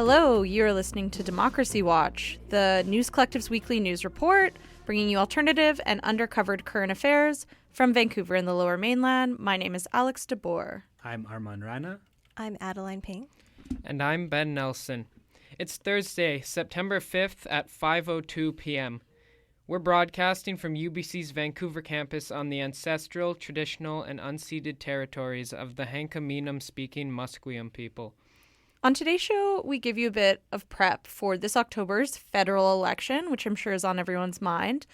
Hello, you're listening to Democracy Watch, the News Collective's weekly news report, bringing you alternative and undercovered current affairs from Vancouver and the Lower Mainland. My name is Alex DeBoer. I'm Armand Rana. I'm Adeline Ping. And I'm Ben Nelson. It's Thursday, September 5th at 5:02 p.m. We're broadcasting from UBC's Vancouver campus on the ancestral, traditional, and unceded territories of the Hankaminam-speaking Musqueam people. On today's show, we give you a bit of prep for this October's federal election, which I'm sure is on everyone's mind.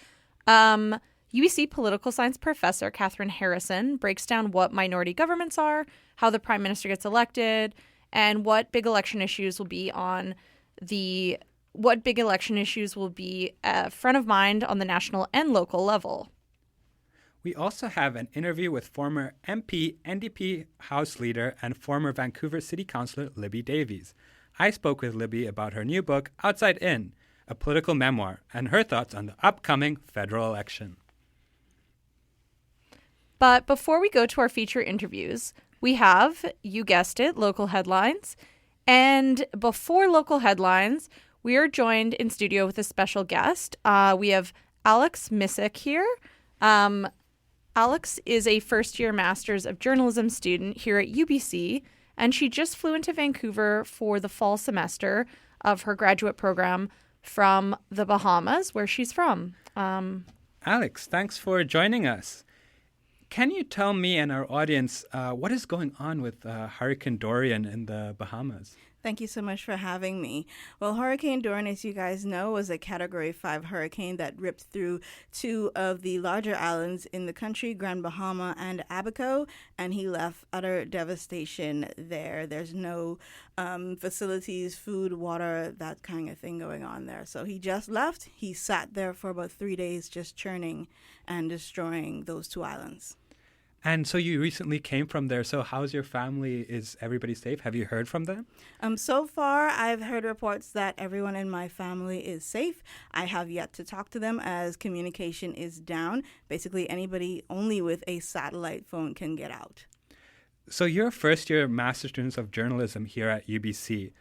UBC political science professor Kathryn Harrison breaks down what minority governments are, how the prime minister gets elected, and what big election issues will be front of mind on the national and local level. We also have an interview with former MP, NDP House Leader, and former Vancouver City Councillor Libby Davies. I spoke with Libby about her new book, Outside In, a political memoir, and her thoughts on the upcoming federal election. But before we go to our feature interviews, we have, you guessed it, local headlines. And before local headlines, we are joined in studio with a special guest. We have Alex Missick here. Alex is a first-year Master's of Journalism student here at UBC, and she just flew into Vancouver for the fall semester of her graduate program from the Bahamas, where she's from. Alex, thanks for joining us. Can you tell me and our audience what is going on with Hurricane Dorian in the Bahamas? Thank you so much for having me. Well, Hurricane Dorian, as you guys know, was a Category 5 hurricane that ripped through two of the larger islands in the country, Grand Bahama and Abaco, and he left utter devastation there. There's no facilities, food, water, that kind of thing going on there. So he just left. He sat there for about 3 days just churning and destroying those two islands. And so you recently came from there. So how's your family? Is everybody safe? Have you heard from them? So far, I've heard reports that everyone in my family is safe. I have yet to talk to them as communication is down. Basically, anybody only with a satellite phone can get out. So you're first-year Master Students of Journalism here at UBC.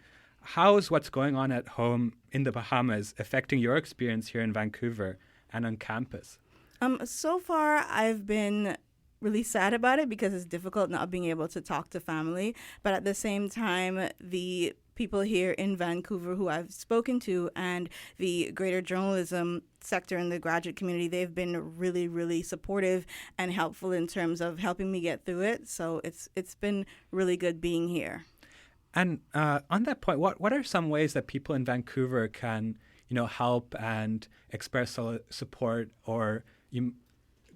How is what's going on at home in the Bahamas affecting your experience here in Vancouver and on campus? So far, I've been really sad about it because it's difficult not being able to talk to family. But at the same time, the people here in Vancouver who I've spoken to and the greater journalism sector in the graduate community, they've been really, really supportive and helpful in terms of helping me get through it. So it's been really good being here. And on that point, what are some ways that people in Vancouver can, help and express support or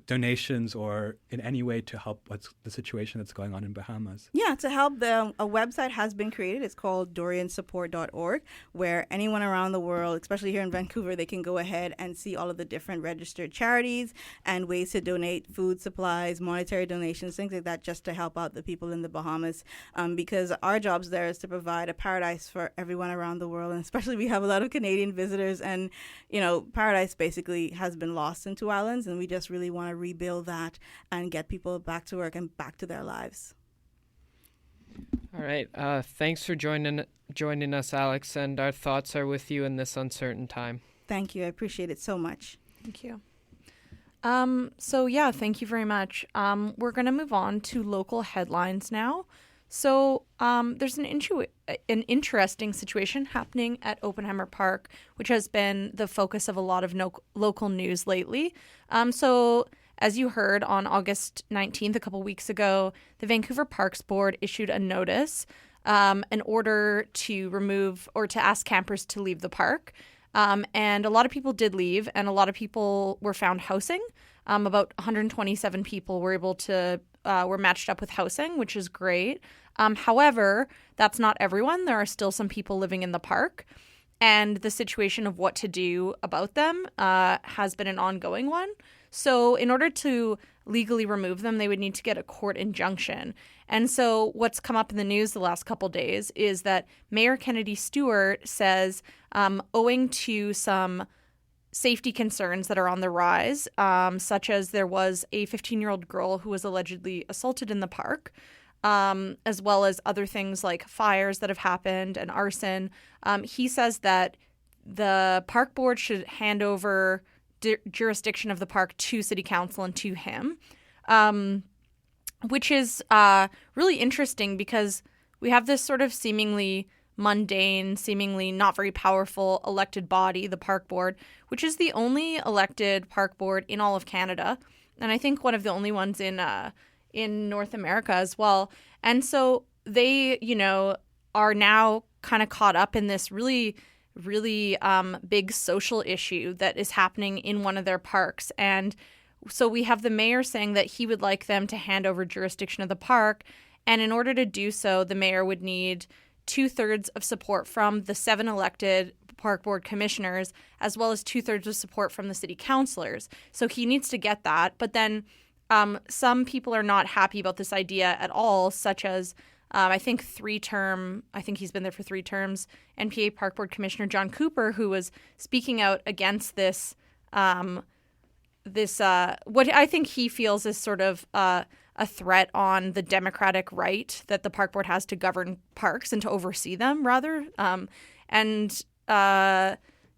donations or in any way to help what's the situation that's going on in Bahamas? Yeah, to help, a website has been created. It's called doriansupport.org, where anyone around the world, especially here in Vancouver, they can go ahead and see all of the different registered charities and ways to donate food supplies, monetary donations, things like that, just to help out the people in the Bahamas. Because our jobs there is to provide a paradise for everyone around the world, and especially we have a lot of Canadian visitors, and paradise basically has been lost in two islands, and we just really want to rebuild that and get people back to work and back to their lives. All right. Thanks for joining us, Alex, and our thoughts are with you in this uncertain time. Thank you. I appreciate it so much. Thank you. Thank you very much. We're going to move on to local headlines now. So there's an interesting situation happening at Oppenheimer Park, which has been the focus of a lot of local news lately. As you heard on August 19th, a couple weeks ago, the Vancouver Parks Board issued a notice, an order to remove or to ask campers to leave the park. And a lot of people did leave, and a lot of people were found housing. About 127 people were matched up with housing, which is great. However, that's not everyone. There are still some people living in the park. And the situation of what to do about them has been an ongoing one. So in order to legally remove them, they would need to get a court injunction. And so what's come up in the news the last couple days is that Mayor Kennedy Stewart says, owing to some safety concerns that are on the rise, such as there was a 15-year-old girl who was allegedly assaulted in the park, as well as other things like fires that have happened and arson. He says that the park board should hand over jurisdiction of the park to city council and to him, which is really interesting because we have this sort of seemingly mundane, seemingly not very powerful elected body, the park board, which is the only elected park board in all of Canada, and I think one of the only ones in North America as well. And so they, are now kind of caught up in this really big social issue that is happening in one of their parks. And so we have the mayor saying that he would like them to hand over jurisdiction of the park. And in order to do so, the mayor would need 2/3 of support from the 7 elected park board commissioners, as well as 2/3 of support from the city councillors. So he needs to get that. But then some people are not happy about this idea at all, such as I think he's been there for 3 terms, NPA Park Board Commissioner John Cooper, who was speaking out against this, what I think he feels is sort of a threat on the democratic right that the park board has to govern parks and to oversee them, rather.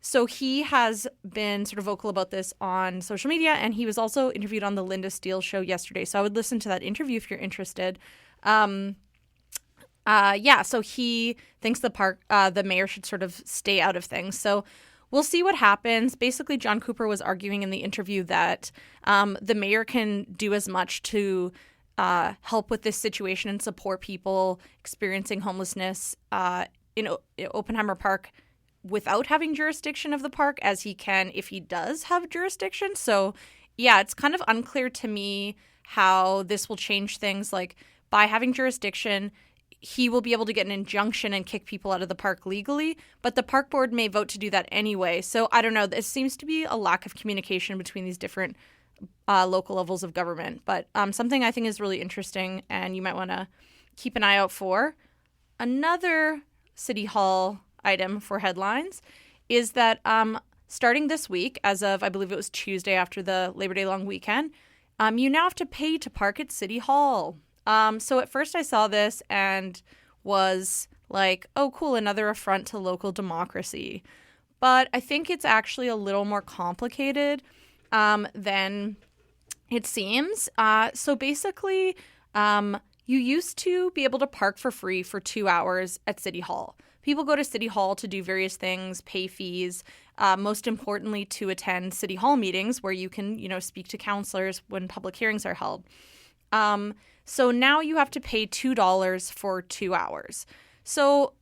So he has been sort of vocal about this on social media, and he was also interviewed on the Linda Steele show yesterday. So I would listen to that interview if you're interested. So he thinks the mayor should sort of stay out of things. So we'll see what happens. Basically, John Cooper was arguing in the interview that the mayor can do as much to help with this situation and support people experiencing homelessness in Oppenheimer Park without having jurisdiction of the park as he can if he does have jurisdiction. So, yeah, it's kind of unclear to me how this will change things. Like, by having jurisdiction, he will be able to get an injunction and kick people out of the park legally, but the park board may vote to do that anyway. So I don't know. There seems to be a lack of communication between these different local levels of government, but something I think is really interesting and you might want to keep an eye out for. Another City Hall item for headlines is that starting this week, as of I believe it was Tuesday after the Labor Day long weekend, you now have to pay to park at City Hall. So at first I saw this and was like, oh, cool, another affront to local democracy. But I think it's actually a little more complicated than it seems. So basically, you used to be able to park for free for 2 hours at City Hall. People go to City Hall to do various things, pay fees, most importantly to attend City Hall meetings where you can, speak to councillors when public hearings are held. So now you have to pay $2 for 2 hours. So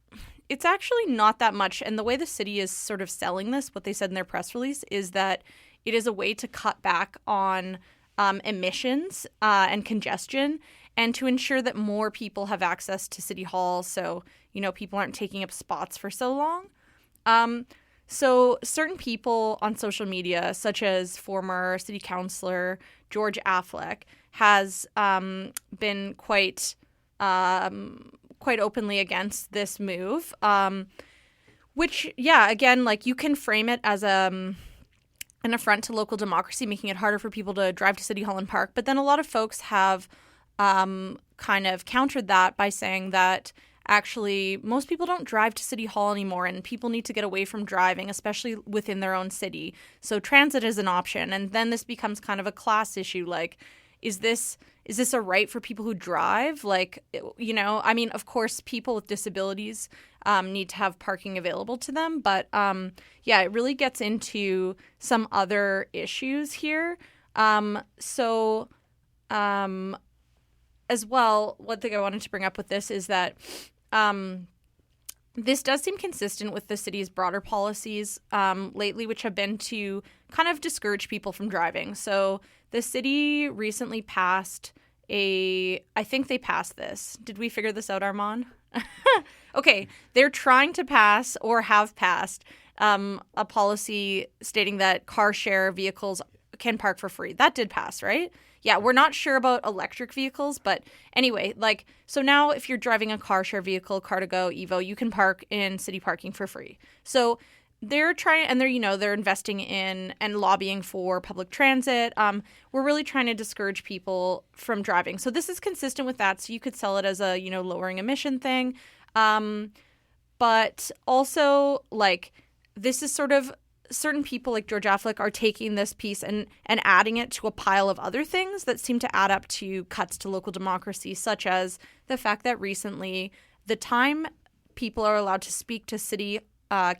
it's actually not that much. And the way the city is sort of selling this, what they said in their press release, is that it is a way to cut back on emissions and congestion and to ensure that more people have access to City Hall so, people aren't taking up spots for so long. So certain people on social media, such as former city councillor George Affleck, has been quite openly against this move, which, again, like you can frame it as an affront to local democracy, making it harder for people to drive to City Hall and park. But then a lot of folks have kind of countered that by saying that actually most people don't drive to City Hall anymore and people need to get away from driving, especially within their own city. So transit is an option. And then this becomes kind of a class issue. Like, is this a right for people who drive? Like, of course, people with disabilities need to have parking available to them. But it really gets into some other issues here. As well, one thing I wanted to bring up with this is that this does seem consistent with the city's broader policies lately, which have been to kind of discourage people from driving. So the city recently passed I think they passed this. Did we figure this out, Armand? Okay, they're trying to pass or have passed a policy stating that car share vehicles can park for free. That did pass, right? Yeah, we're not sure about electric vehicles, but anyway, so now if you're driving a car share vehicle, Car2Go, Evo, you can park in city parking for free. So they're trying, and they're investing in and lobbying for public transit. We're really trying to discourage people from driving. So this is consistent with that. So you could sell it as a, lowering emission thing. But also, like, this is sort of certain people like George Affleck are taking this piece and adding it to a pile of other things that seem to add up to cuts to local democracy, such as the fact that recently the time people are allowed to speak to city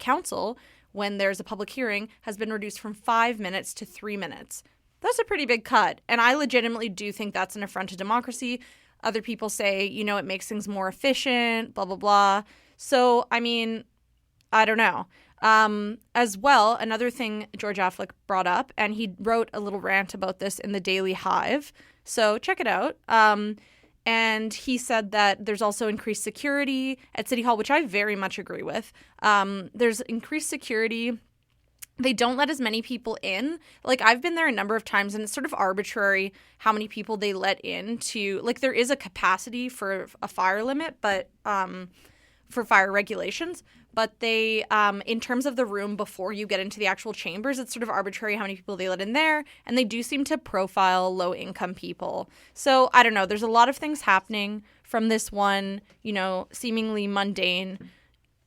council when there's a public hearing has been reduced from 5 minutes to 3 minutes. That's a pretty big cut. And I legitimately do think that's an affront to democracy. Other people say, it makes things more efficient, blah, blah, blah. So, I mean, I don't know. As well, another thing George Affleck brought up, and he wrote a little rant about this in the Daily Hive. So check it out. And he said that there's also increased security at City Hall, which I very much agree with. There's increased security. They don't let as many people in. Like, I've been there a number of times, and it's sort of arbitrary how many people they let in to, like, there is a capacity for a fire limit, but for fire regulations. But they, in terms of the room before you get into the actual chambers, it's sort of arbitrary how many people they let in there. And they do seem to profile low-income people. So, I don't know. There's a lot of things happening from this one, seemingly mundane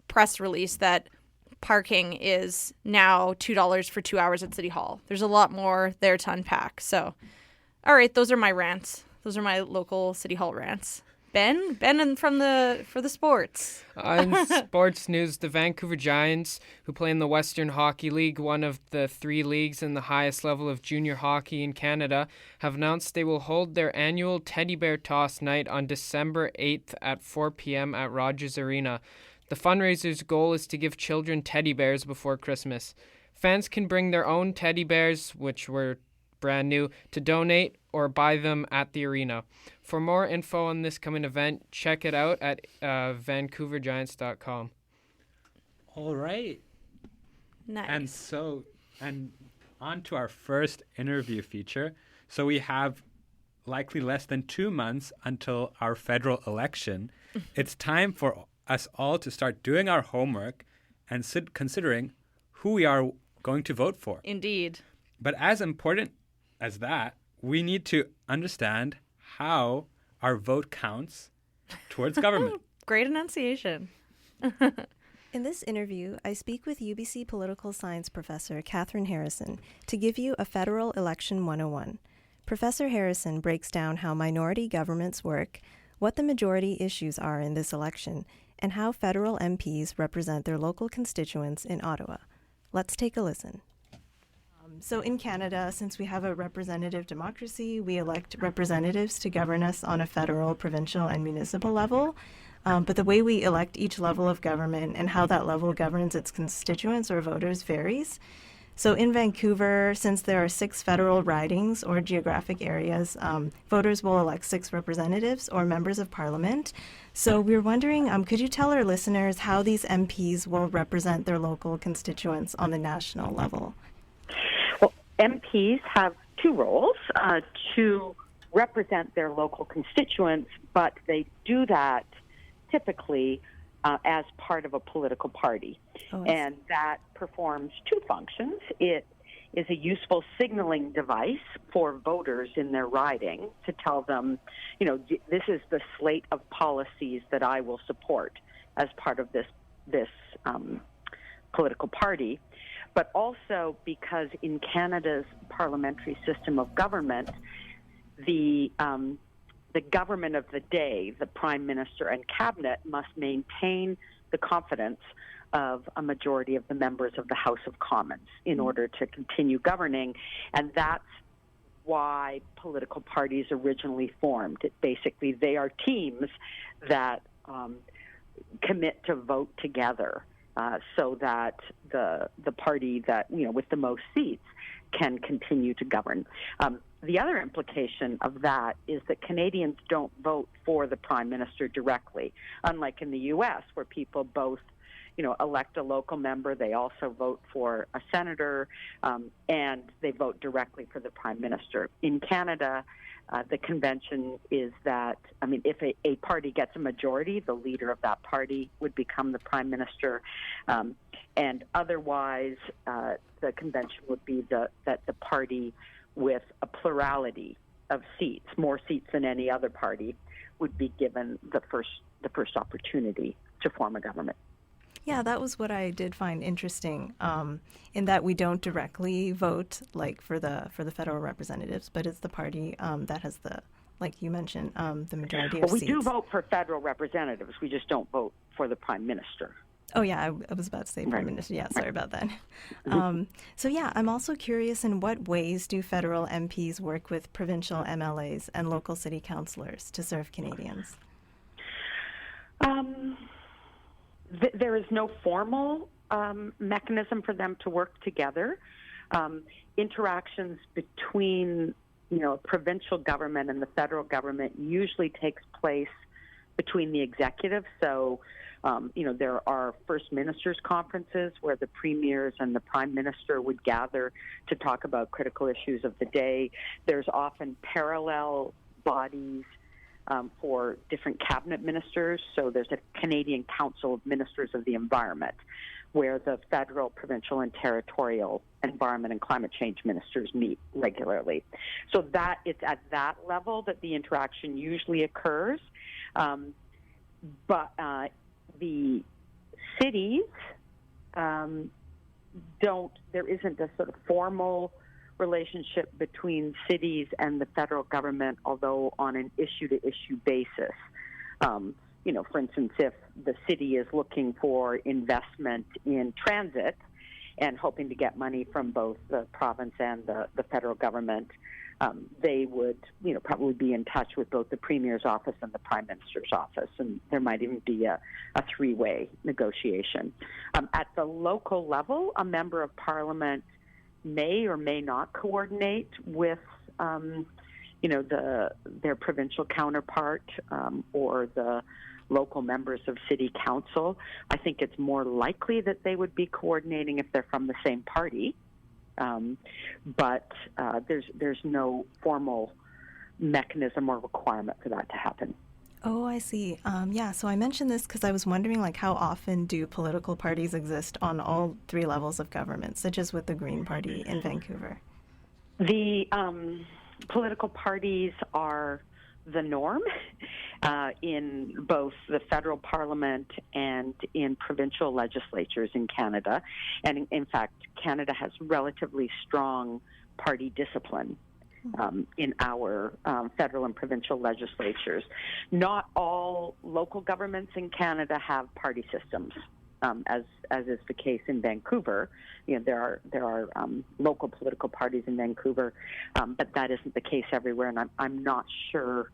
press release that parking is now $2 for 2 hours at City Hall. There's a lot more there to unpack. So, all right, those are my rants. Those are my local City Hall rants. Ben for the sports. On sports news, the Vancouver Giants, who play in the Western Hockey League, one of the 3 leagues in the highest level of junior hockey in Canada, have announced they will hold their annual Teddy Bear Toss Night on December 8th at 4 p.m. at Rogers Arena. The fundraiser's goal is to give children teddy bears before Christmas. Fans can bring their own teddy bears, which were brand new, to donate or buy them at the arena. For more info on this coming event, check it out at vancouvergiants.com. All right. Nice. And on to our first interview feature. So we have likely less than 2 months until our federal election. It's time for us all to start doing our homework and considering who we are going to vote for. Indeed. But as important as that, we need to understand how our vote counts towards government. Great enunciation. In this interview, I speak with UBC political science professor Kathryn Harrison to give you a federal election 101. Professor Harrison breaks down how minority governments work, what the majority issues are in this election, and how federal MPs represent their local constituents in Ottawa. Let's take a listen. So in Canada, since we have a representative democracy, we elect representatives to govern us on a federal, provincial, and municipal level. But the way we elect each level of government and how that level governs its constituents or voters varies. So in Vancouver, since there are 6 federal ridings or geographic areas, voters will elect 6 representatives or members of parliament. So we're wondering, could you tell our listeners how these MPs will represent their local constituents on the national level? Well, MPs have 2 roles, to represent their local constituents, but they do that typically as part of a political party. And that performs 2 functions. It is a useful signaling device for voters in their riding to tell them, this is the slate of policies that I will support as part of this political party. But also because in Canada's parliamentary system of government, the government of the day, the Prime Minister and Cabinet, must maintain the confidence of a majority of the members of the House of Commons in order to continue governing. And that's why political parties originally formed. Basically, they are teams that commit to vote together so that the party that, with the most seats can continue to govern. The other implication of that is that Canadians don't vote for the Prime Minister directly, unlike in the U.S., where people both, elect a local member, they also vote for a senator, and they vote directly for the Prime Minister. In Canada, The convention is that, if a party gets a majority, the leader of that party would become the prime minister. And otherwise, the convention would be that the party with a plurality of seats, more seats than any other party, would be given the first opportunity to form a government. Yeah, that was what I did find interesting, in that we don't directly vote like for the federal representatives, but it's the party that has like you mentioned, the majority of we seats. do vote for federal representatives. We just don't vote for the prime minister. Oh, yeah, I was about to say prime minister. Yeah, sorry about that. So, yeah, I'm also curious, in what ways do federal MPs work with provincial MLAs and local city councillors to serve Canadians? There is no formal mechanism for them to work together. Interactions between, provincial government and the federal government usually takes place between the executive. So, there are First Ministers' conferences where the premiers and the prime minister would gather to talk about critical issues of the day. There's often parallel bodies for different cabinet ministers. So there's a Canadian Council of Ministers of the Environment, where the federal, provincial, and territorial environment and climate change ministers meet regularly. So that it's at that level that the interaction usually occurs. But the cities there isn't a sort of formal relationship between cities and the federal government, although on an issue-to-issue basis. For instance, if the city is looking for investment in transit and hoping to get money from both the province and the federal government, they would, probably be in touch with both the Premier's office and the Prime Minister's office, and there might even be a three-way negotiation. At the local level, a member of Parliament may or may not coordinate with, their provincial counterpart or the local members of city council. I think it's more likely that they would be coordinating if they're from the same party. But there's no formal mechanism or requirement for that to happen. Oh, I see. So I mentioned this because I was wondering, how often do political parties exist on all three levels of government, such as with the Green Party in Vancouver? The political parties are the norm in both the federal parliament and in provincial legislatures in Canada. And in fact, Canada has relatively strong party discipline in our federal and provincial legislatures. Not all local governments in Canada have party systems, as is the case in Vancouver. There are local political parties in Vancouver, but that isn't the case everywhere, and I'm not sure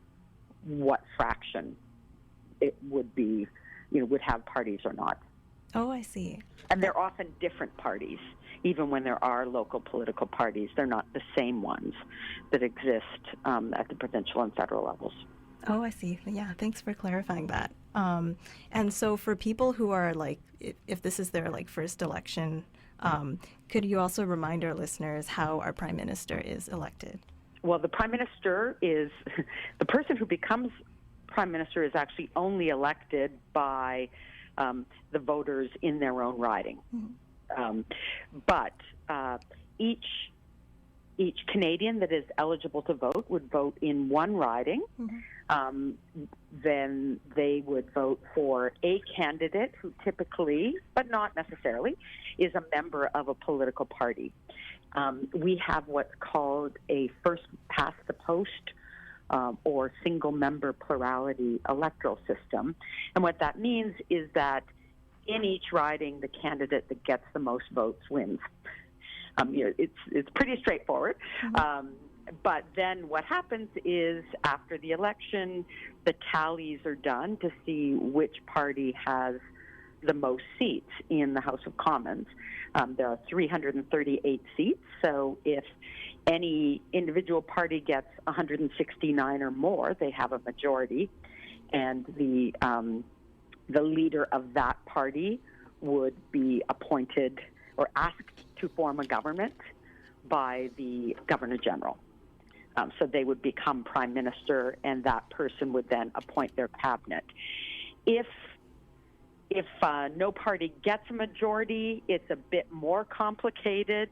what fraction it would be, would have parties or not. Oh, I see. And they're often different parties. Even when there are local political parties, they're not the same ones that exist at the provincial and federal levels. Oh, I see. Yeah, thanks for clarifying that. And so for people who are if this is their first election, could you also remind our listeners how our Prime Minister is elected? Well, the Prime Minister is the person who becomes Prime Minister is actually only elected by the voters in their own riding. Mm-hmm. But each Canadian that is eligible to vote would vote in one riding. Mm-hmm. Then they would vote for a candidate who typically, but not necessarily, is a member of a political party. We have what's called a first-past-the-post or single-member plurality electoral system. And what that means is that in each riding, the candidate that gets the most votes wins. It's pretty straightforward. Mm-hmm. But then what happens is after the election, the tallies are done to see which party has the most seats in the House of Commons. There are 338 seats, so if any individual party gets 169 or more, they have a majority, and the leader of that party would be appointed or asked to form a government by the Governor General. So they would become prime minister, and that person would then appoint their cabinet. If no party gets a majority, it's a bit more complicated.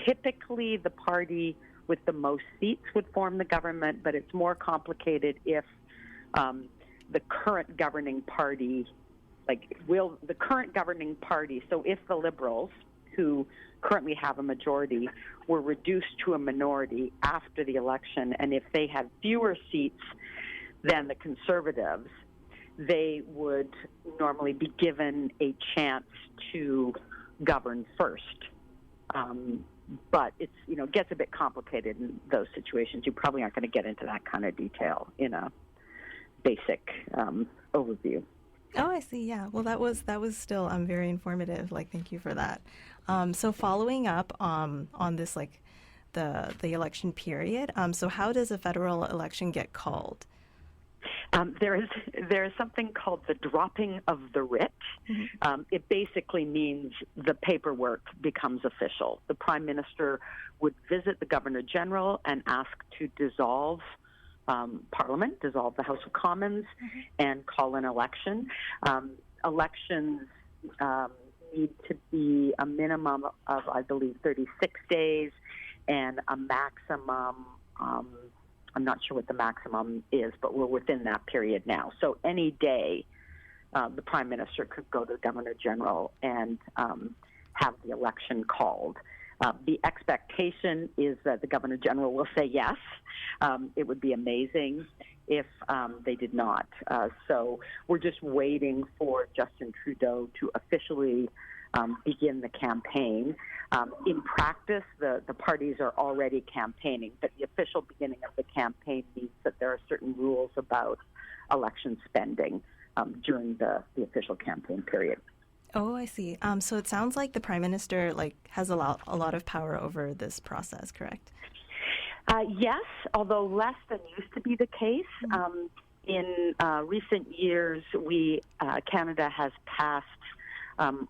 Typically, the party with the most seats would form the government, but it's more complicated if the current governing party, so if the Liberals, who currently have a majority, were reduced to a minority after the election, and if they had fewer seats than the Conservatives, they would normally be given a chance to govern first. But it's, gets a bit complicated in those situations. You probably aren't going to get into that kind of detail in a basic overview. Oh, I see. Yeah. Well, that was still very informative. Thank you for that. So following up on this, the election period. So how does a federal election get called? There is something called the dropping of the writ. Mm-hmm. It basically means the paperwork becomes official. The Prime Minister would visit the Governor General and ask to dissolve Parliament, dissolve the House of Commons, mm-hmm. and call an election. Elections need to be a minimum of, I believe, 36 days and a maximum, I'm not sure what the maximum is, but we're within that period now. So any day, the Prime Minister could go to the Governor General and have the election called. The expectation is that the Governor General will say yes. It would be amazing if they did not. So we're just waiting for Justin Trudeau to officially begin the campaign. In practice, the parties are already campaigning, but the official beginning of the campaign means that there are certain rules about election spending during the official campaign period. Oh, I see. So it sounds like the Prime Minister has a lot of power over this process, correct? Yes, although less than used to be the case. Mm-hmm. In recent years, Canada has passed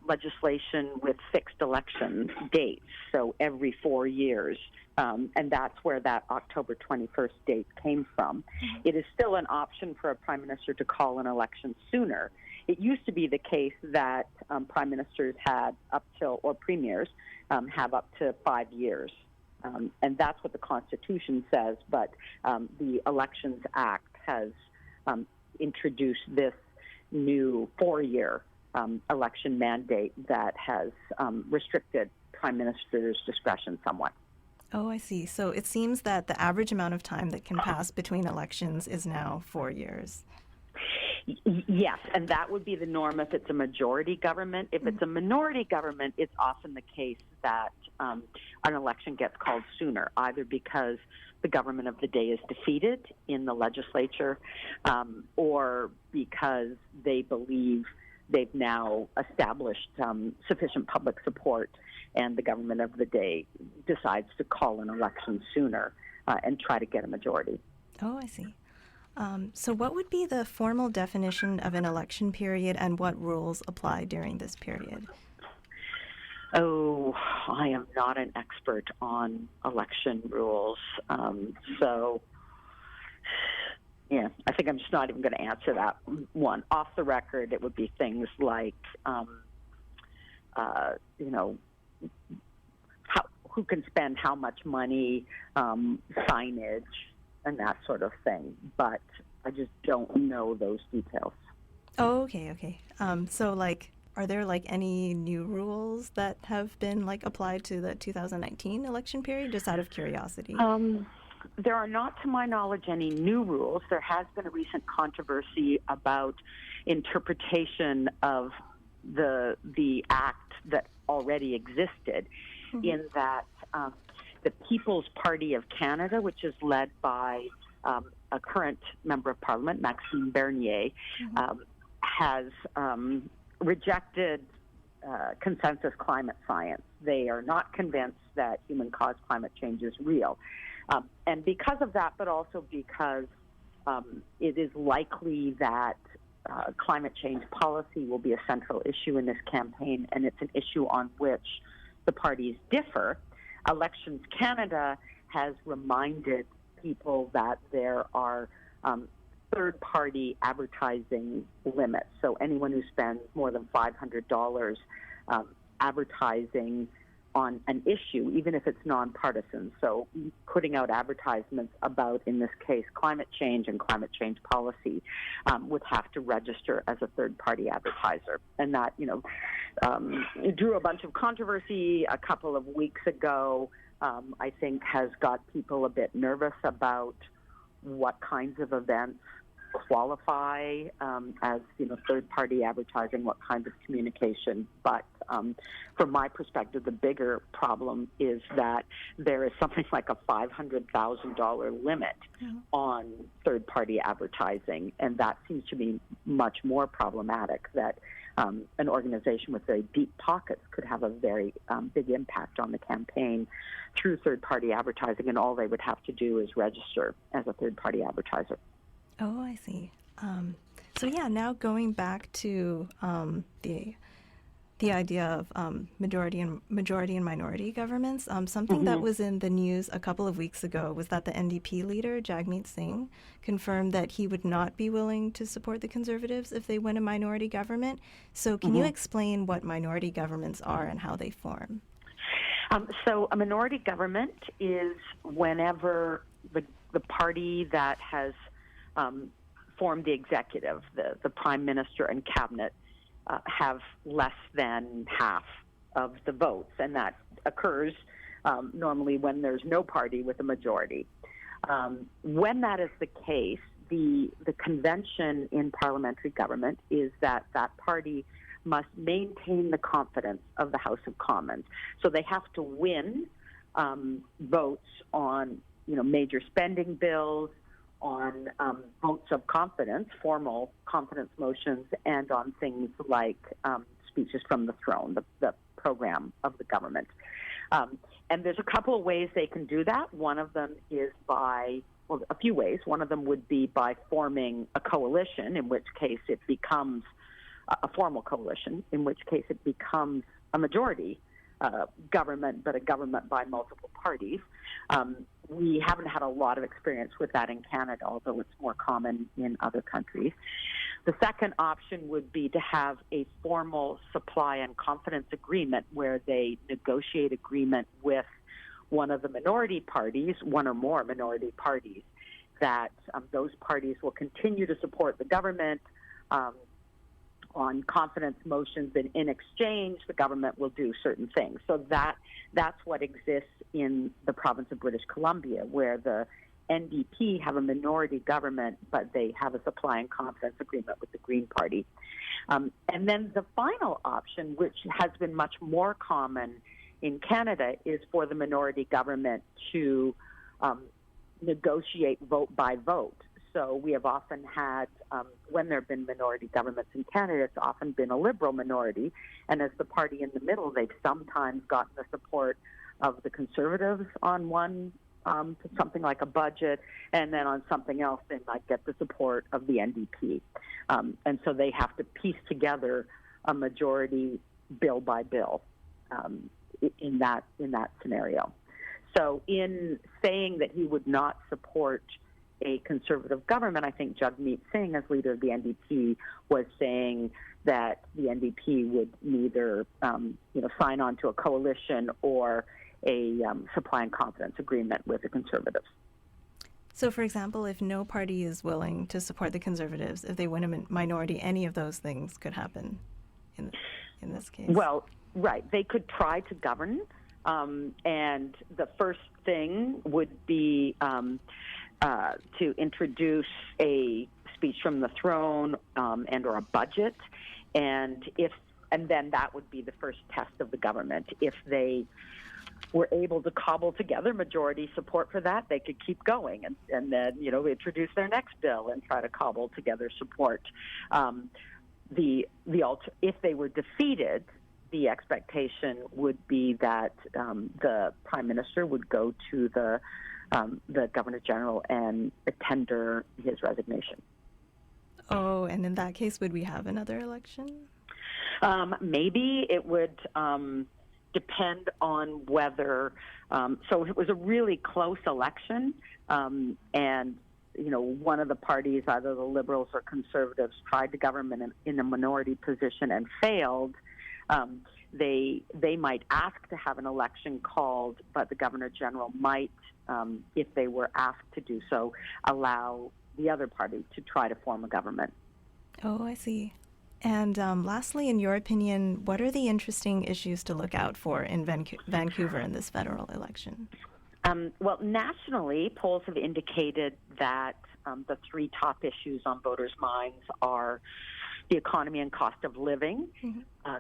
legislation with fixed election dates, so every 4 years, and that's where that October 21st date came from. Mm-hmm. It is still an option for a Prime Minister to call an election sooner. It used to be the case that Prime Ministers had or Premiers have up to 5 years, and that's what the Constitution says, but the Elections Act has introduced this new 4-year election mandate that has restricted Prime Minister's discretion somewhat. Oh, I see. So it seems that the average amount of time that can pass between elections is now 4 years. Yes, and that would be the norm if it's a majority government. If it's a minority government, it's often the case that an election gets called sooner, either because the government of the day is defeated in the legislature or because they believe they've now established sufficient public support and the government of the day decides to call an election sooner and try to get a majority. Oh, I see. So what would be the formal definition of an election period and what rules apply during this period? Oh, I am not an expert on election rules. Yeah, I think I'm just not even going to answer that one. Off the record, it would be things like, who can spend how much money, signage, and that sort of thing. But I just don't know those details. Oh, okay. So, are there any new rules that have been applied to the 2019 election period? Just out of curiosity. There are not, to my knowledge, any new rules. There has been a recent controversy about interpretation of the act that already existed, mm-hmm. in that the People's Party of Canada, which is led by a current member of Parliament, Maxime Bernier, mm-hmm. Has rejected consensus climate science. They are not convinced that human-caused climate change is real. And because of that, but also because it is likely that climate change policy will be a central issue in this campaign, and it's an issue on which the parties differ, Elections Canada has reminded people that there are third-party advertising limits. So anyone who spends more than $500 advertising on an issue, even if it's nonpartisan, so putting out advertisements about, in this case, climate change and climate change policy, would have to register as a third-party advertiser. And that, it drew a bunch of controversy a couple of weeks ago. I think has got people a bit nervous about what kinds of events qualify as third-party advertising, what kinds of communication. But from my perspective, the bigger problem is that there is something like a $500,000 limit on third-party advertising, and that seems to be much more problematic. That an organization with very deep pockets could have a very big impact on the campaign through third-party advertising, and all they would have to do is register as a third-party advertiser. Oh, I see. Now going back to the idea of majority and minority governments, something that was in the news a couple of weeks ago was that the NDP leader, Jagmeet Singh, confirmed that he would not be willing to support the Conservatives if they win a minority government. So can you explain what minority governments are and how they form? So a minority government is whenever the party that has formed the executive, the prime minister and cabinet, have less than half of the votes, and that occurs normally when there's no party with a majority. When that is the case, the convention in parliamentary government is that party must maintain the confidence of the House of Commons. So they have to win votes on major spending bills, on votes of confidence, formal confidence motions, and on things like speeches from the throne, the program of the government. And there's a couple of ways they can do that. One of them is a few ways. One of them would be by forming a coalition, in which case it becomes a formal coalition, in which case it becomes a majority government, but a government by multiple parties. We haven't had a lot of experience with that in Canada, although it's more common in other countries. The second option would be to have a formal supply and confidence agreement where they negotiate agreement with one of the minority parties, one or more minority parties, that those parties will continue to support the government on confidence motions, and in exchange, the government will do certain things. So that's what exists in the province of British Columbia, where the NDP have a minority government, but they have a supply and confidence agreement with the Green Party. And then the final option, which has been much more common in Canada, is for the minority government to negotiate vote by vote. So we have often had, when there have been minority governments in Canada, it's often been a Liberal minority. And as the party in the middle, they've sometimes gotten the support of the Conservatives on one, something like a budget, and then on something else they might get the support of the NDP. And so they have to piece together a majority bill by bill in that scenario. So in saying that he would not support a Conservative government, I think Jagmeet Singh, as leader of the NDP, was saying that the NDP would neither, sign on to a coalition or a supply and confidence agreement with the Conservatives. So, for example, if no party is willing to support the Conservatives, if they win a minority, any of those things could happen in this case? Well, right. They could try to govern, and the first thing would be to introduce a speech from the throne and or a budget, and then that would be the first test of the government. If they were able to cobble together majority support for that, they could keep going and then introduce their next bill and try to cobble together support. If they were defeated, the expectation would be that the Prime Minister would go to the Governor General and tender his resignation. Oh, and in that case, would we have another election? Maybe it would. depend on whether, so it was a really close election, and one of the parties, either the Liberals or Conservatives, tried to govern in a minority position and failed. They might ask to have an election called, but the Governor General might, if they were asked to do so, allow the other party to try to form a government. Oh, I see. And lastly, in your opinion, what are the interesting issues to look out for in Vancouver in this federal election? Well, nationally, polls have indicated that the three top issues on voters' minds are the economy and cost of living,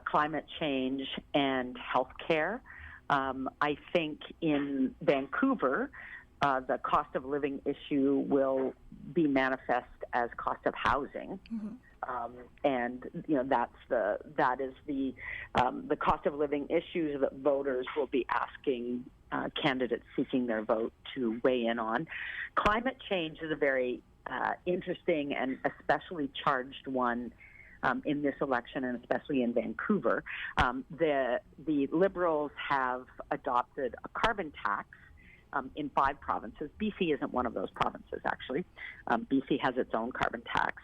climate change, and health care. I think in Vancouver, the cost of living issue will be manifest as cost of housing. And that is the cost of living issues that voters will be asking candidates seeking their vote to weigh in on. Climate change is a very interesting and especially charged one in this election, and especially in Vancouver. The Liberals have adopted a carbon tax in 5 provinces. BC isn't one of those provinces, actually. BC has its own carbon tax.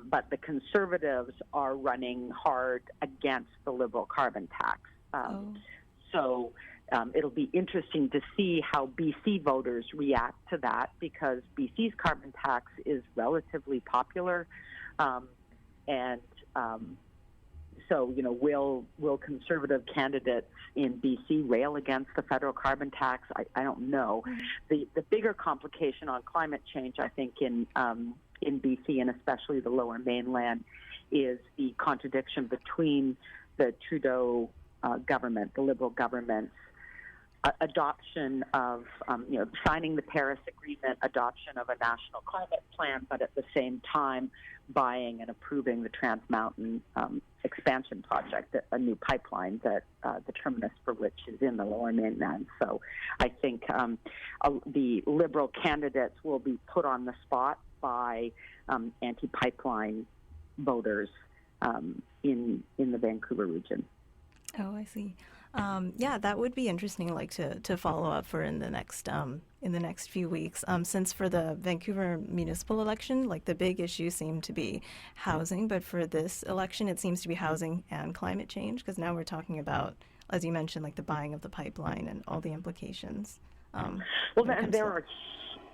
But the Conservatives are running hard against the Liberal carbon tax. So it'll be interesting to see how BC voters react to that, because BC's carbon tax is relatively popular. So, will Conservative candidates in BC rail against the federal carbon tax? I don't know. The bigger complication on climate change, I think, in BC and especially the Lower Mainland, is the contradiction between the Trudeau government, the Liberal government's adoption of, signing the Paris Agreement, adoption of a national climate plan, but at the same time buying and approving the Trans Mountain expansion project, a new pipeline that the terminus for which is in the Lower Mainland. So I think the Liberal candidates will be put on the spot by anti-pipeline voters in the Vancouver region. Oh, I see. That would be interesting, to follow up for in the next few weeks. Since for the Vancouver municipal election, the big issue seemed to be housing, but for this election, it seems to be housing and climate change, because now we're talking about, as you mentioned, the buying of the pipeline and all the implications. There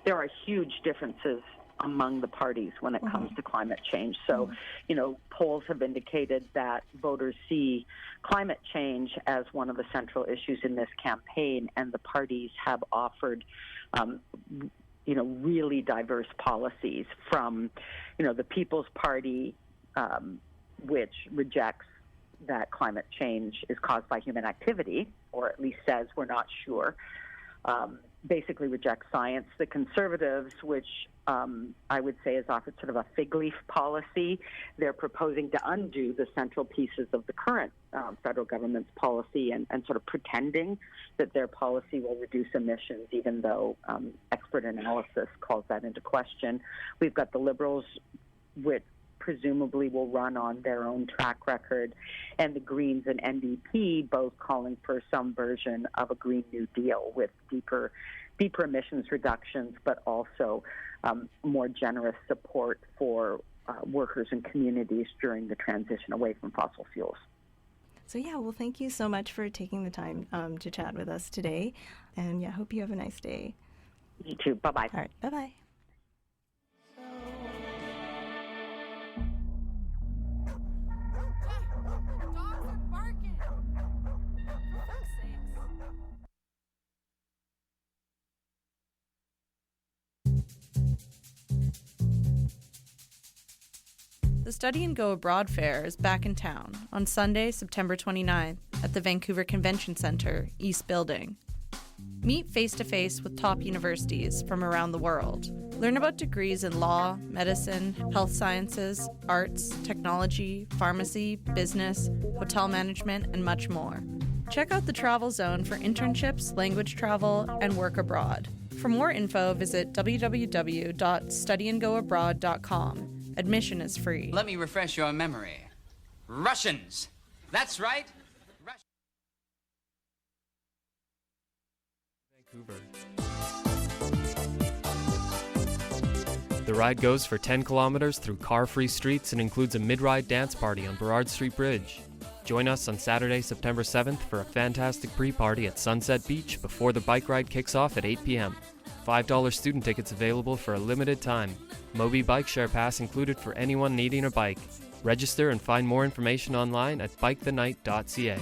are huge differences among the parties when it comes to climate change. So, polls have indicated that voters see climate change as one of the central issues in this campaign, and the parties have offered, really diverse policies from, the People's Party, which rejects that climate change is caused by human activity, or at least says we're not sure. Basically rejects science. The Conservatives, which I would say has offered sort of a fig leaf policy. They're proposing to undo the central pieces of the current federal government's policy and sort of pretending that their policy will reduce emissions, even though expert analysis calls that into question. We've got the Liberals, which presumably will run on their own track record, and the Greens and NDP both calling for some version of a Green New Deal with deeper emissions reductions, but also more generous support for workers and communities during the transition away from fossil fuels. So thank you so much for taking the time to chat with us today, and hope you have a nice day. You too. Bye-bye. All right. Bye-bye. The Study and Go Abroad Fair is back in town on Sunday, September 29th at the Vancouver Convention Centre, East Building. Meet face-to-face with top universities from around the world. Learn about degrees in law, medicine, health sciences, arts, technology, pharmacy, business, hotel management, and much more. Check out the travel zone for internships, language travel, and work abroad. For more info, visit www.studyandgoabroad.com. Admission is free. Let me refresh your memory. Russians! That's right! Vancouver. The ride goes for 10 kilometers through car-free streets and includes a mid-ride dance party on Burrard Street Bridge. Join us on Saturday, September 7th for a fantastic pre-party at Sunset Beach before the bike ride kicks off at 8 p.m. $5 student tickets available for a limited time. Moby Bike Share Pass included for anyone needing a bike. Register and find more information online at bikethenight.ca.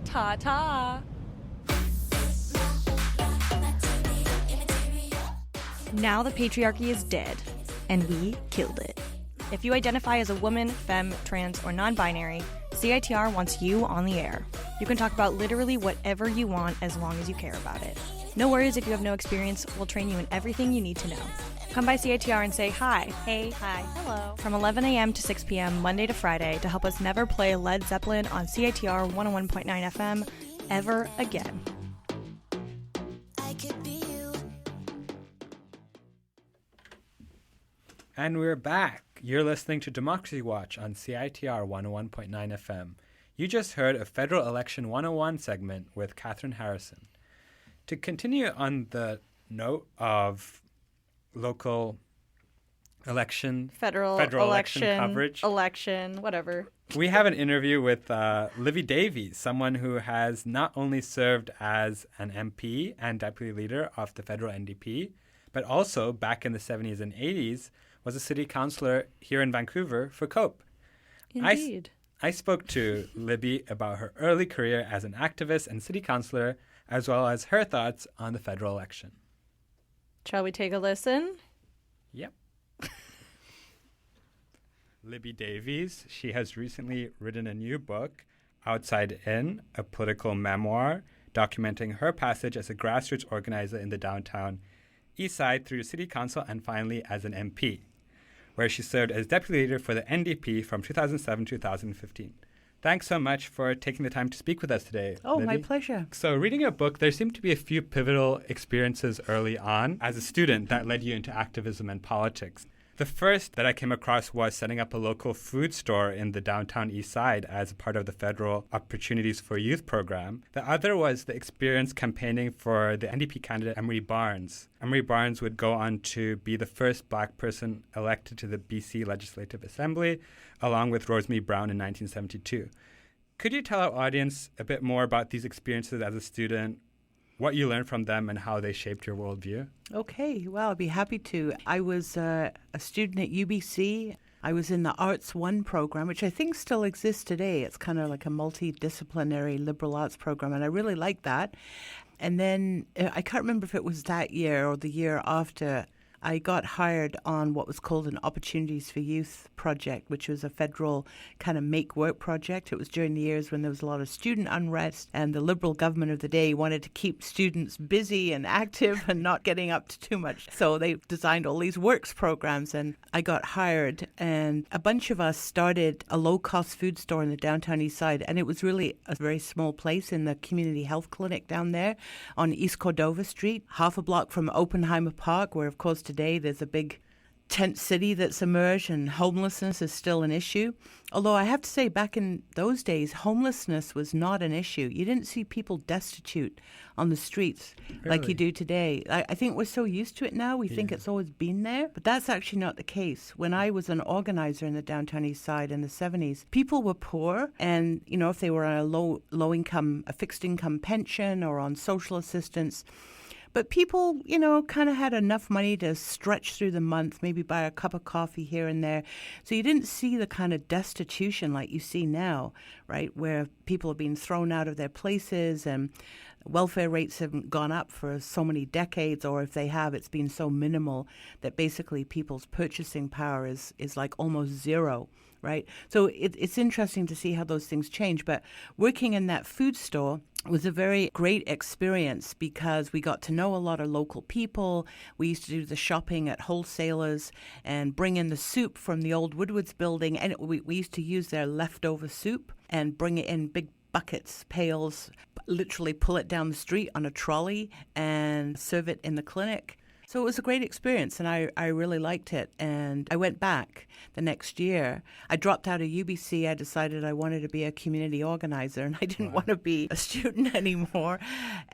Ta-ta. Now the patriarchy is dead, and we killed it. If you identify as a woman, femme, trans, or non-binary, CITR wants you on the air. You can talk about literally whatever you want as long as you care about it. No worries if you have no experience, we'll train you in everything you need to know. Come by CITR and say hi, hey, hi, hello, from 11 a.m. to 6 p.m. Monday to Friday to help us never play Led Zeppelin on CITR 101.9 FM ever again. And we're back. You're listening to Democracy Watch on CITR 101.9 FM. You just heard a Federal Election 101 segment with Kathryn Harrison. To continue on the note of local federal election coverage, whatever. We have an interview with Libby Davies, someone who has not only served as an MP and deputy leader of the federal NDP, but also back in the 70s and 80s was a city councillor here in Vancouver for COPE. Indeed. I spoke to Libby about her early career as an activist and city councillor, as well as her thoughts on the federal election. Shall we take a listen? Yep. Libby Davies, she has recently written a new book, Outside In, a political memoir, documenting her passage as a grassroots organizer in the downtown East Side through the city council and finally as an MP, where she served as deputy leader for the NDP from 2007 to 2015. Thanks so much for taking the time to speak with us today. Oh, Libby. my pleasure. So reading your book, there seemed to be a few pivotal experiences early on as a student that led you into activism and politics. The first that I came across was setting up a local food store in the downtown East Side as a part of the Federal Opportunities for Youth program. The other was the experience campaigning for the NDP candidate Emery Barnes. Emery Barnes would go on to be the first Black person elected to the BC Legislative Assembly, along with Rosemary Brown in 1972. Could you tell our audience a bit more about these experiences as a student, what you learned from them, and how they shaped your worldview? Okay, well, I'd be happy to. I was a student at UBC. I was in the Arts 1 program, which I think still exists today. It's kind of like a multidisciplinary liberal arts program, and I really liked that. And then I can't remember if it was that year or the year after, I got hired on what was called an Opportunities for Youth project, which was a federal kind of make-work project. It was during the years when there was a lot of student unrest, and the Liberal government of the day wanted to keep students busy and active and not getting up to too much. So they designed all these works programs, and I got hired, and a bunch of us started a low-cost food store in the downtown East Side, and it was really a very small place in the community health clinic down there on East Cordova Street, half a block from Oppenheimer Park, where, of course, today there's a big tent city that's emerged and homelessness is still an issue. Although I have to say, back in those days, homelessness was not an issue. You didn't see people destitute on the streets like you do today. I think we're so used to it now, we think it's always been there, but that's actually not the case. When I was an organizer in the downtown East Side in the 70s, people were poor, and, you know, if they were on a low income, a fixed income pension or on social assistance, but people, you know, kind of had enough money to stretch through the month, maybe buy a cup of coffee here and there. So you didn't see the kind of destitution like you see now, right, where people are being thrown out of their places and welfare rates haven't gone up for so many decades, or if they have, it's been so minimal that basically people's purchasing power is like almost zero. Right. So it's interesting to see how those things change. But working in that food store, It was a very great experience because we got to know a lot of local people. We used to do the shopping at wholesalers and bring in the soup from the old Woodwards building. And we used to use their leftover soup and bring it in big buckets, pails, literally pull it down the street on a trolley and serve it in the clinic. So it was a great experience, and I really liked it. And I went back the next year. I dropped out of UBC. I decided I wanted to be a community organizer, and I didn't want to be a student anymore.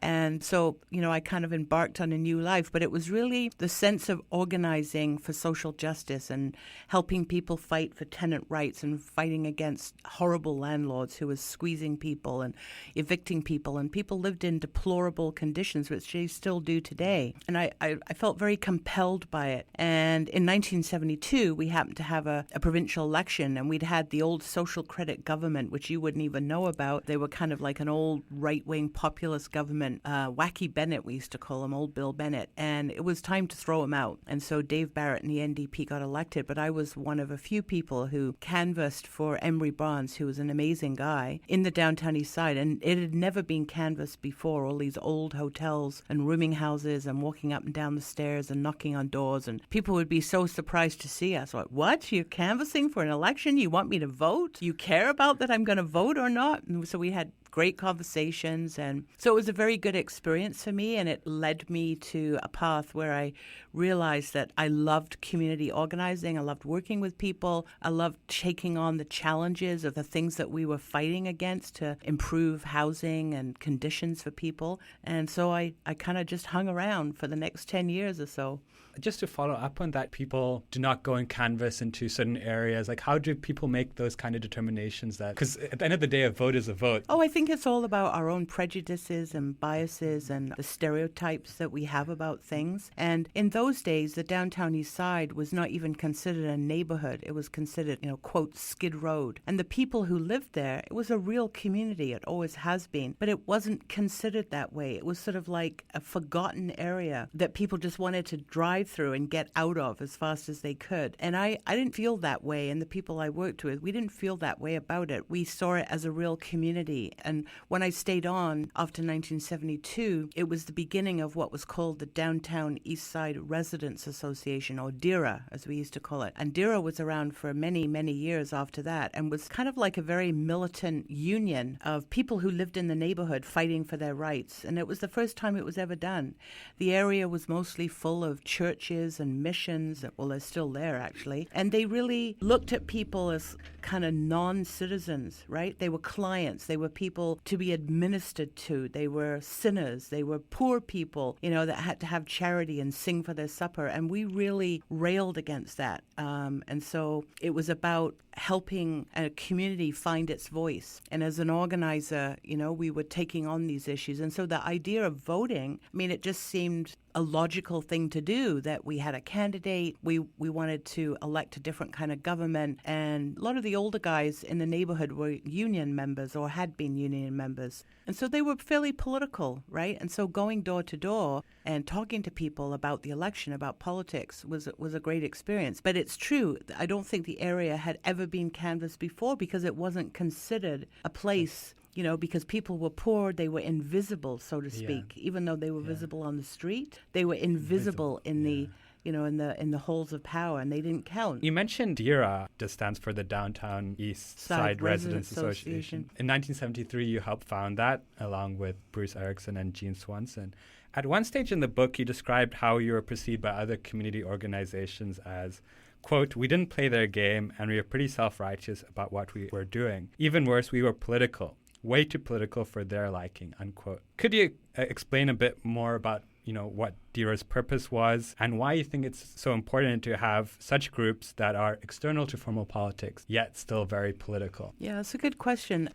And so, I kind of embarked on a new life. But it was really the sense of organizing for social justice and helping people fight for tenant rights and fighting against horrible landlords who was squeezing people and evicting people. And people lived in deplorable conditions, which they still do today. And I felt very compelled by it. And in 1972, we happened to have a provincial election, and we'd had the old social credit government, which you wouldn't even know about. They were kind of like an old right-wing populist government, Wacky Bennett, we used to call him, old Bill Bennett. And it was time to throw him out. And so Dave Barrett and the NDP got elected, but I was one of a few people who canvassed for Emery Barnes, who was an amazing guy, in the downtown east side. And it had never been canvassed before, all these old hotels and rooming houses and walking up and down the stairs and knocking on doors, and people would be so surprised to see us. Like, what? You're canvassing for an election? You want me to vote? You care about that I'm going to vote or not? And so we had great conversations, and so it was a very good experience for me, and it led me to a path where I realized that I loved community organizing. I loved working with people. I loved taking on the challenges of the things that we were fighting against to improve housing and conditions for people. And so I kind of just hung around for the next 10 years or so. Just to follow up on that, people do not go and canvass into certain areas. Like, how do people make those kind of determinations? That, because at the end of the day, a vote is a vote. Oh, I think it's all about our own prejudices and biases and the stereotypes that we have about things. And in those days, the downtown east side was not even considered a neighborhood. It was considered, quote, Skid Road. And the people who lived there, it was a real community. It always has been. But it wasn't considered that way. It was sort of like a forgotten area that people just wanted to drive through and get out of as fast as they could. And I didn't feel that way, and the people I worked with, we didn't feel that way about it. We saw it as a real community. And when I stayed on after 1972, it was the beginning of what was called the Downtown East Side Residents Association, or DERA, as we used to call it. And DERA was around for many, many years after that, and was kind of like a very militant union of people who lived in the neighborhood fighting for their rights. And it was the first time it was ever done. The area was mostly full of churches and missions. Well, they're still there, actually. And they really looked at people as kind of non-citizens, right? They were clients. They were people to be administered to. They were sinners. They were poor people, that had to have charity and sing for their supper. And we really railed against that. And so it was about helping a community find its voice. And as an organizer, we were taking on these issues. And so the idea of voting, it just seemed a logical thing to do, that we had a candidate, we wanted to elect a different kind of government, and a lot of the older guys in the neighborhood were union members or had been union members. And so they were fairly political, right? And so going door to door and talking to people about the election, about politics, was a great experience. But it's true, I don't think the area had ever been canvassed before because it wasn't considered a place, because people were poor, they were invisible, so to speak. Yeah. Even though they were visible on the street, they were invisible in the in the halls of power, and they didn't count. You mentioned DERA, just stands for the Downtown East Side Residents Association. In 1973, you helped found that, along with Bruce Erickson and Gene Swanson. At one stage in the book, you described how you were perceived by other community organizations as, quote, "We didn't play their game, and we were pretty self-righteous about what we were doing. Even worse, we were political. Way too political for their liking," unquote. Could you explain a bit more about, what DERA's purpose was and why you think it's so important to have such groups that are external to formal politics, yet still very political? Yeah, it's a good question.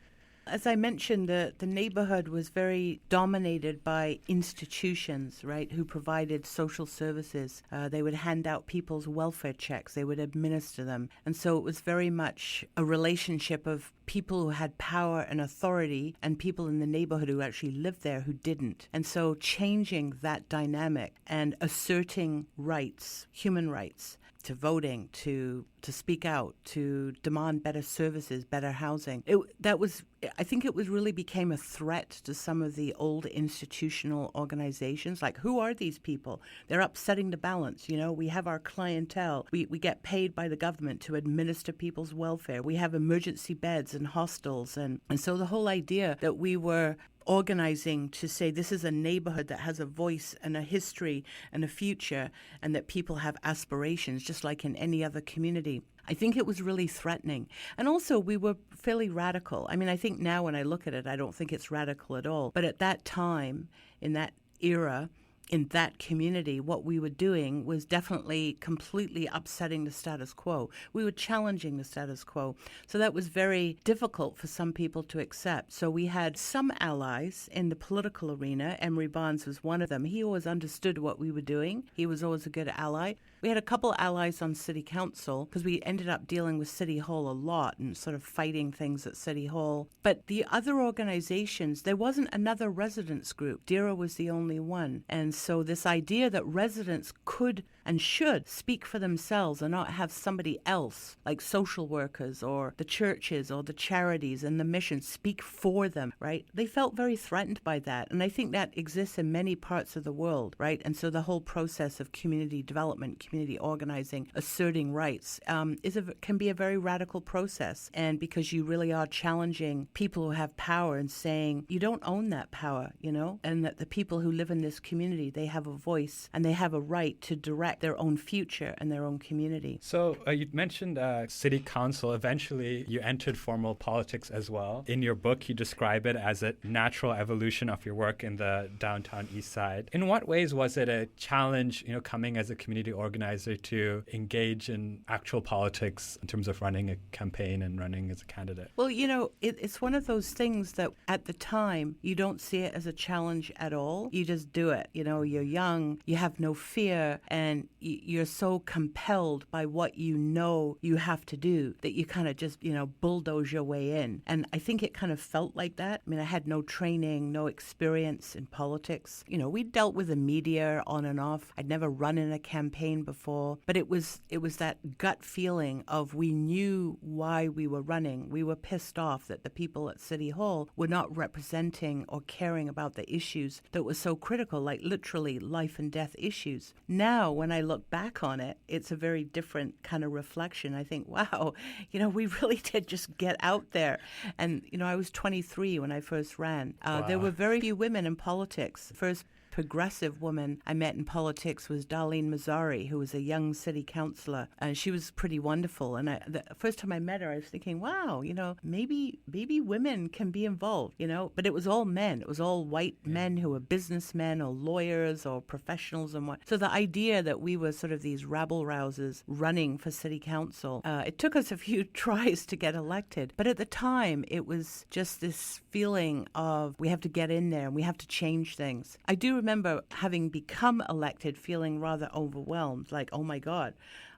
As I mentioned, the neighborhood was very dominated by institutions, right, who provided social services. They would hand out people's welfare checks. They would administer them. And so it was very much a relationship of people who had power and authority and people in the neighborhood who actually lived there who didn't. And so changing that dynamic and asserting rights, human rights, voting, to speak out, to demand better services, better housing. I think it really became a threat to some of the old institutional organizations. Like, who are these people? They're upsetting the balance. We have our clientele. We get paid by the government to administer people's welfare. We have emergency beds and hostels. And so the whole idea that we were organizing to say this is a neighborhood that has a voice and a history and a future, and that people have aspirations just like in any other community. I think it was really threatening. And also, we were fairly radical. I mean, I think now when I look at it, I don't think it's radical at all. But at that time, in that era, in that community, what we were doing was definitely completely upsetting the status quo. We were challenging the status quo. So that was very difficult for some people to accept. So we had some allies in the political arena. Emery Barnes was one of them. He always understood what we were doing. He was always a good ally. We had a couple allies on City Council because we ended up dealing with City Hall a lot and sort of fighting things at City Hall. But the other organizations, there wasn't another residents group. DERA was the only one. And so this idea that residents could and should speak for themselves and not have somebody else, like social workers or the churches or the charities and the missions, speak for them, right? They felt very threatened by that. And I think that exists in many parts of the world, right? And so the whole process of community development, community organizing, asserting rights can be a very radical process. And because you really are challenging people who have power and saying, you don't own that power, and that the people who live in this community, they have a voice and they have a right to direct their own future and their own community. So you mentioned city council. Eventually, you entered formal politics as well. In your book, you describe it as a natural evolution of your work in the downtown east side. In what ways was it a challenge, coming as a community organizer to engage in actual politics in terms of running a campaign and running as a candidate? Well, it's one of those things that at the time, you don't see it as a challenge at all. You just do it. You're young, you have no fear, and you're so compelled by what you have to do that you kind of just, bulldoze your way in. And I think it kind of felt like that. I mean, I had no training, no experience in politics. We dealt with the media on and off. I'd never run in a campaign before, but it was that gut feeling of we knew why we were running. We were pissed off that the people at City Hall were not representing or caring about the issues that were so critical, like literally life and death issues. Now, when I look back on it, it's a very different kind of reflection. I think, wow, we really did just get out there. And, I was 23 when I first ran. Wow. There were very few women in politics. First progressive woman I met in politics was Darlene Mazzari, who was a young city councillor, and she was pretty wonderful. And the first time I met her, I was thinking, wow, maybe women can be involved, but it was all men. It was all white men who were businessmen or lawyers or professionals and what. So the idea that we were sort of these rabble rousers running for city council, it took us a few tries to get elected. But at the time, it was just this feeling of we have to get in there and we have to change things. I do remember having become elected feeling rather overwhelmed, like, oh my God,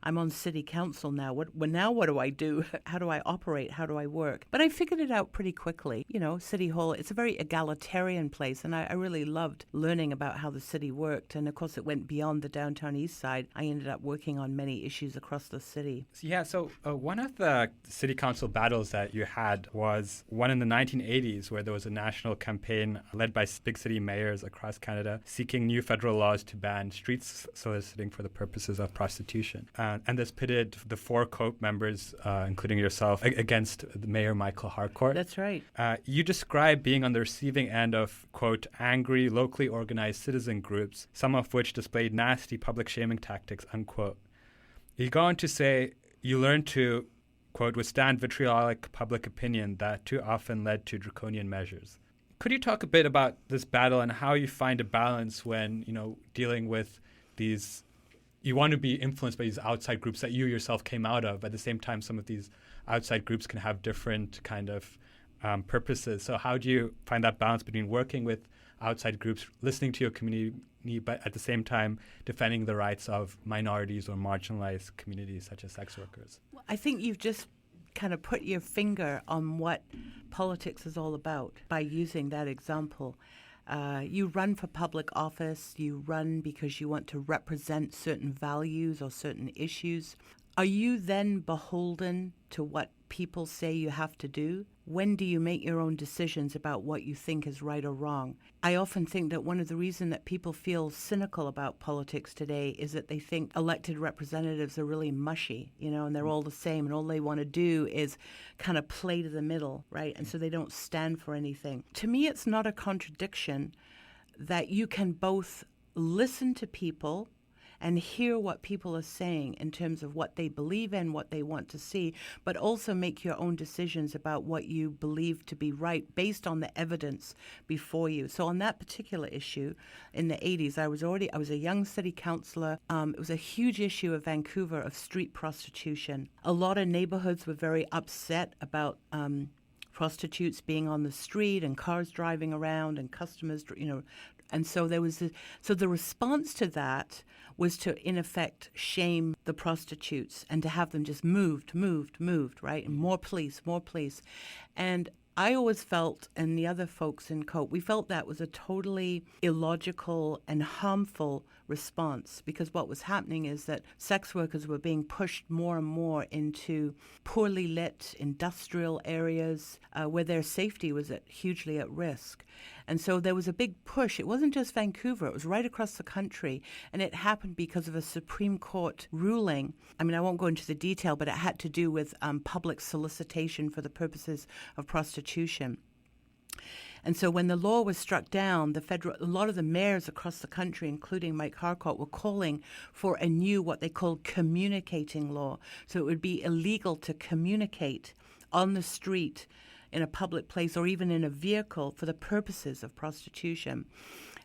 I'm on city council now. What do I do? How do I operate? How do I work? But I figured it out pretty quickly. City Hall, it's a very egalitarian place, and I really loved learning about how the city worked. And of course, it went beyond the downtown east side. I ended up working on many issues across the city. So one of the city council battles that you had was one in the 1980s, where there was a national campaign led by big city mayors across Canada seeking new federal laws to ban street soliciting for the purposes of prostitution. And this pitted the four COPE members, including yourself, against the Mayor Michael Harcourt. That's right. You describe being on the receiving end of, quote, angry, locally organized citizen groups, some of which displayed nasty public shaming tactics, unquote. You go on to say you learned to, quote, withstand vitriolic public opinion that too often led to draconian measures. Could you talk a bit about this battle and how you find a balance when, dealing with these... You want to be influenced by these outside groups that you yourself came out of. At the same time, some of these outside groups can have different kind of purposes. So how do you find that balance between working with outside groups, listening to your community, but at the same time defending the rights of minorities or marginalized communities such as sex workers? I think you've just kind of put your finger on what politics is all about by using that example. You run for public office, you run because you want to represent certain values or certain issues. Are you then beholden to what people say you have to do? When do you make your own decisions about what you think is right or wrong? I often think that one of the reasons that people feel cynical about politics today is that they think elected representatives are really mushy, and they're all the same, and all they want to do is kind of play to the middle, right? And so they don't stand for anything. To me, it's not a contradiction that you can both listen to people and hear what people are saying in terms of what they believe in, what they want to see, but also make your own decisions about what you believe to be right based on the evidence before you. So on that particular issue in the 80s, I was a young city councillor. It was a huge issue of Vancouver of street prostitution. A lot of neighborhoods were very upset about prostitutes being on the street and cars driving around and customers, and so the response to that was to, in effect, shame the prostitutes and to have them just moved, right? And more police. And I always felt, and the other folks in COPE, we felt that was a totally illogical and harmful response, because what was happening is that sex workers were being pushed more and more into poorly lit industrial areas where their safety was hugely at risk. And so there was a big push. It wasn't just Vancouver. It was right across the country. And it happened because of a Supreme Court ruling. I mean, I won't go into the detail, but it had to do with public solicitation for the purposes of prostitution. And so when the law was struck down, a lot of the mayors across the country, including Mike Harcourt, were calling for a new, what they called communicating law. So it would be illegal to communicate on the street in a public place or even in a vehicle for the purposes of prostitution.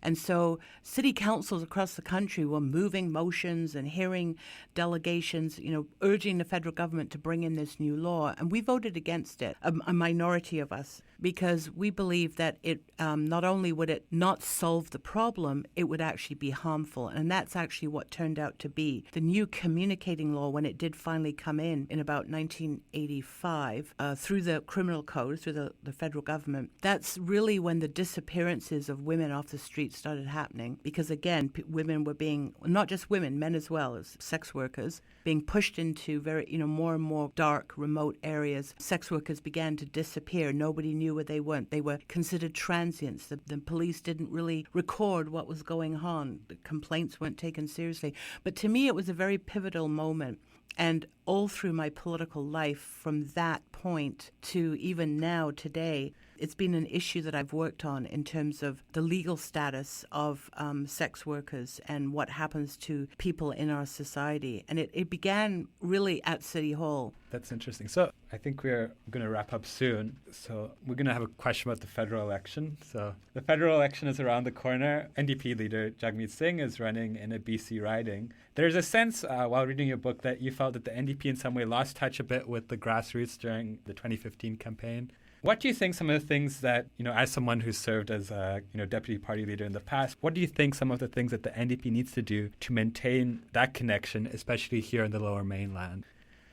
And so city councils across the country were moving motions and hearing delegations, urging the federal government to bring in this new law. And we voted against it, a minority of us, because we believe that it not only would it not solve the problem, it would actually be harmful. And that's actually what turned out to be. The new communicating law, when it did finally come in about 1985, through the criminal code, through the federal government, that's really when the disappearances of women off the street started happening, because again, women were being, not just women, men as well as sex workers, being pushed into very, more and more dark, remote areas. Sex workers began to disappear. Nobody knew where they went. They were considered transients. The police didn't really record what was going on. The complaints weren't taken seriously. But to me, it was a very pivotal moment. And all through my political life, from that point to even now, today, it's been an issue that I've worked on in terms of the legal status of sex workers and what happens to people in our society. And it began really at City Hall. That's interesting. So I think we're going to wrap up soon. So we're going to have a question about the federal election. So the federal election is around the corner. NDP leader Jagmeet Singh is running in a BC riding. There's a sense while reading your book that you felt that the NDP in some way lost touch a bit with the grassroots during the 2015 campaign. What do you think some of the things that, as someone who's served as a, deputy party leader in the past, what do you think some of the things that the NDP needs to do to maintain that connection, especially here in the Lower Mainland?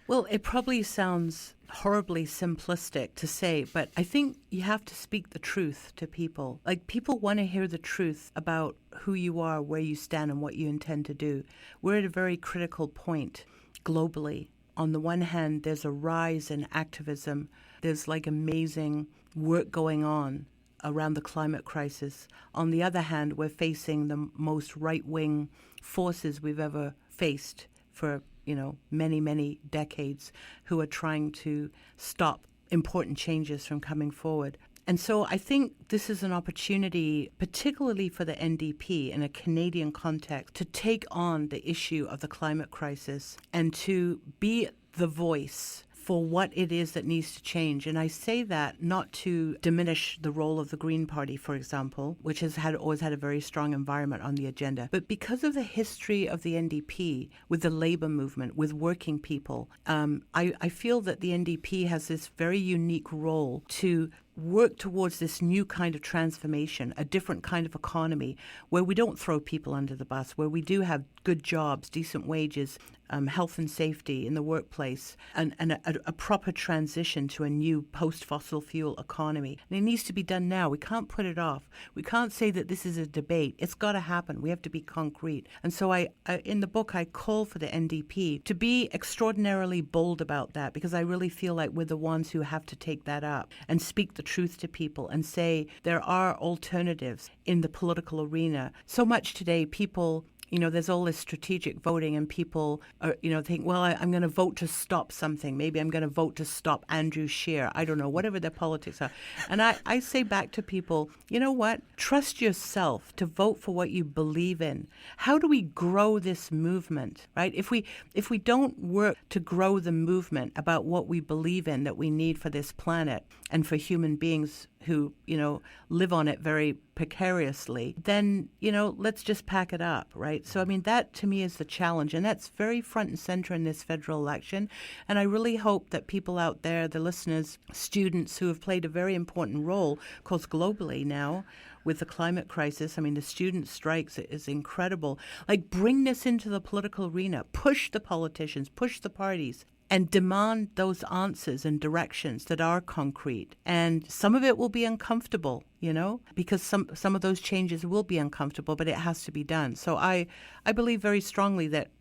Well, it probably sounds horribly simplistic to say, but I think you have to speak the truth to people. Like, people want to hear the truth about who you are, where you stand, and what you intend to do. We're at a very critical point globally. On the one hand, there's a rise in activism. There's amazing work going on around the climate crisis. On the other hand, we're facing the most right-wing forces we've ever faced for, many, many decades, who are trying to stop important changes from coming forward. And so I think this is an opportunity, particularly for the NDP in a Canadian context, to take on the issue of the climate crisis and to be the voice for what it is that needs to change. And I say that not to diminish the role of the Green Party, for example, which has always had a very strong environment on the agenda, but because of the history of the NDP with the labour movement, with working people, I feel that the NDP has this very unique role to work towards this new kind of transformation, a different kind of economy where we don't throw people under the bus, where we do have good jobs, decent wages, health and safety in the workplace, and a proper transition to a new post-fossil fuel economy. And it needs to be done now. We can't put it off. We can't say that this is a debate. It's got to happen. We have to be concrete. And so I in the book, I call for the NDP to be extraordinarily bold about that, because I really feel like we're the ones who have to take that up and speak the truth to people and say there are alternatives in the political arena. So much today, people, there's all this strategic voting, and people are, think, well, I'm going to vote to stop something. Maybe I'm going to vote to stop Andrew Scheer. I don't know, whatever their politics are. And I say back to people, you know what? Trust yourself to vote for what you believe in. How do we grow this movement, right? If we don't work to grow the movement about what we believe in that we need for this planet and for human beings who, live on it very precariously, then, let's just pack it up, right? So, that to me is the challenge, and that's very front and center in this federal election. And I really hope that people out there, the listeners, students who have played a very important role, of course, globally now, with the climate crisis. The student strikes is incredible. Bring this into the political arena, push the politicians, push the parties, and demand those answers and directions that are concrete. And some of it will be uncomfortable, because some of those changes will be uncomfortable, but it has to be done. So I believe very strongly that,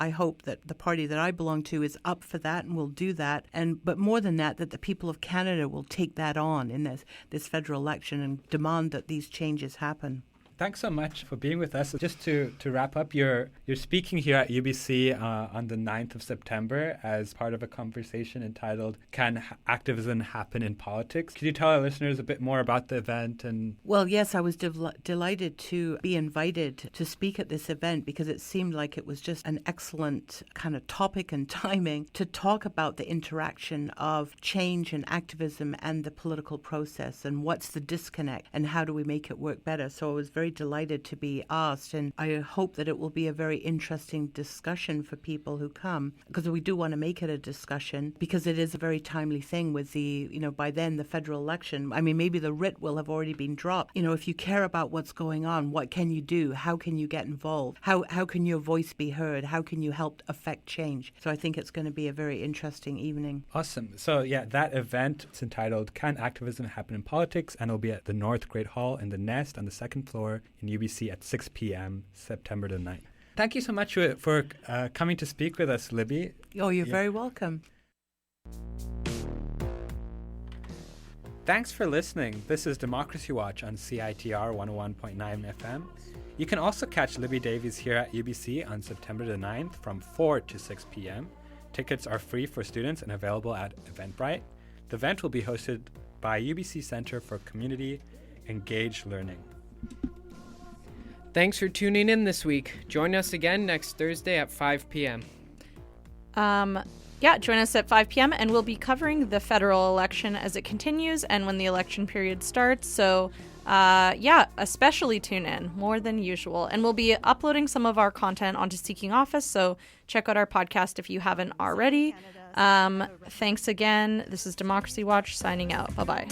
I hope that the party that I belong to is up for that and will do that. But more than that the people of Canada will take that on in this federal election and demand that these changes happen. Thanks so much for being with us. Just to wrap up, you're speaking here at UBC on the 9th of September as part of a conversation entitled Can Activism Happen in Politics? Could you tell our listeners a bit more about the event? Well, yes, I was delighted to be invited to speak at this event, because it seemed like it was just an excellent kind of topic and timing to talk about the interaction of change and activism and the political process, and what's the disconnect and how do we make it work better. So I was very delighted to be asked, and I hope that it will be a very interesting discussion for people who come, because we do want to make it a discussion, because it is a very timely thing with the, by then the federal election. Maybe the writ will have already been dropped. If you care about what's going on, what can you do? How can you get involved? How can your voice be heard? How can you help affect change? So I think it's going to be a very interesting evening. Awesome. So that event is entitled Can Activism Happen in Politics? And it'll be at the North Great Hall in the Nest on the second floor in UBC at 6 p.m. September the 9th. Thank you so much for coming to speak with us, Libby. Oh, you're very welcome. Thanks for listening. This is Democracy Watch on CITR 101.9 FM. You can also catch Libby Davies here at UBC on September the 9th from 4 to 6 p.m. Tickets are free for students and available at Eventbrite. The event will be hosted by UBC Centre for Community Engaged Learning. Thanks for tuning in this week. Join us again next Thursday at 5 p.m. Join us at 5 p.m. and we'll be covering the federal election as it continues and when the election period starts. So, especially tune in more than usual. And we'll be uploading some of our content onto Seeking Office, so check out our podcast if you haven't already. Thanks again. This is Democracy Watch signing out. Bye-bye.